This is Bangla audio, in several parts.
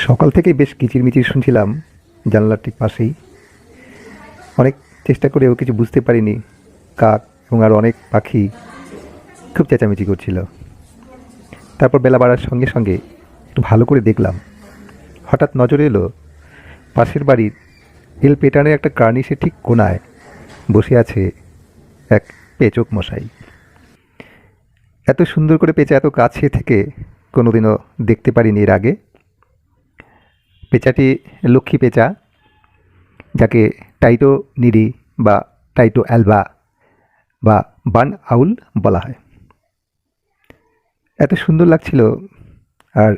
সকাল থেকেই বেশ কিচিরমিচির শুনছিলাম জানলার ঠিক পাশেই। অনেক চেষ্টা করেও কিছু বুঝতে পারিনি। কাক এবং আরও অনেক পাখি খুব চেঁচামেচি করছিল। তারপর বেলা বাড়ার সঙ্গে সঙ্গে একটু ভালো করে দেখলাম, হঠাৎ নজরে এলো পাশের বাড়ির এল পেটানের একটা কার্নিশের ঠিক কোনায় বসে আছে এক পেচক মশাই। এত সুন্দর করে পেঁচা এত কাছে থেকে কোনোদিনও দেখতে পারিনি এর আগে। পেঁচাটি লক্ষ্মী পেঁচা, যাকে টাইটো নিরি বা টাইটো অ্যালবা বা বান আউল বলা হয়। এত সুন্দর লাগছিল। আর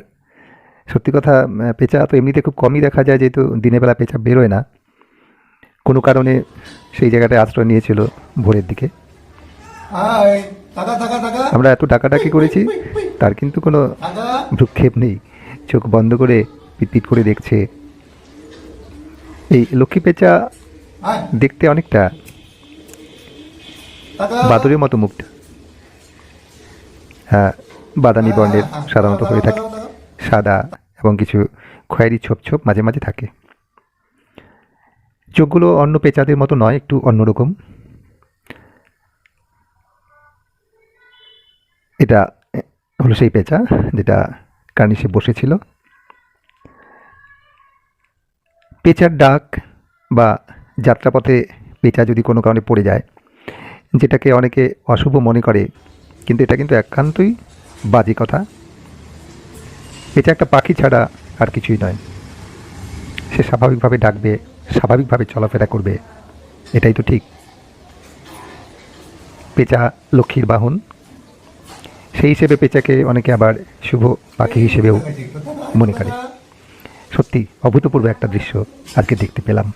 সত্যি কথা, পেঁচা তো এমনিতে খুব কমই দেখা যায়, যেহেতু দিনের বেলা পেঁচা বেরোয় না। কোনো কারণে সেই জায়গাটায় আশ্রয় নিয়েছিল ভোরের দিকে। আমরা এত ডাকাডাকি করেছি, তার কিন্তু কোনো ভ্রুক্ষেপ নেই। চোখ বন্ধ করে পিটপিট করে দেখছে। এই লক্ষ্মী পেঁচা দেখতে অনেকটা বাদুড়ের মতো মুখটা। হ্যাঁ, বাদামি বর্ণের সাধারণত হয়ে থাকে, সাদা এবং কিছু খয়েরি ছোপ ছোপ মাঝে মাঝে থাকে। চোখগুলো অন্য পেঁচাদের মতো নয়, একটু অন্যরকম। এটা হলো সেই পেঁচা যেটা কার্নিশে বসেছিল। পেঁচার ডাক বা যাত্রাপথে পেঁচা যদি কোনো কারণে পড়ে যায়, যেটাকে অনেকে অশুভ মনে করে, কিন্তু এটা কিন্তু একান্তই বাজে কথা। পেঁচা একটা পাখি ছাড়া আর কিছুই নয়। সে স্বাভাবিকভাবে ডাকবে, স্বাভাবিকভাবে চলাফেরা করবে, এটাই তো ঠিক। পেঁচা লক্ষ্মীর বাহন, সেই হিসেবে পেঁচাকে অনেকে আবার শুভ পাখি হিসেবেও মনে করে। সত্যি অভূতপূর্ব একটা দৃশ্য আজকে দেখতে পেলাম।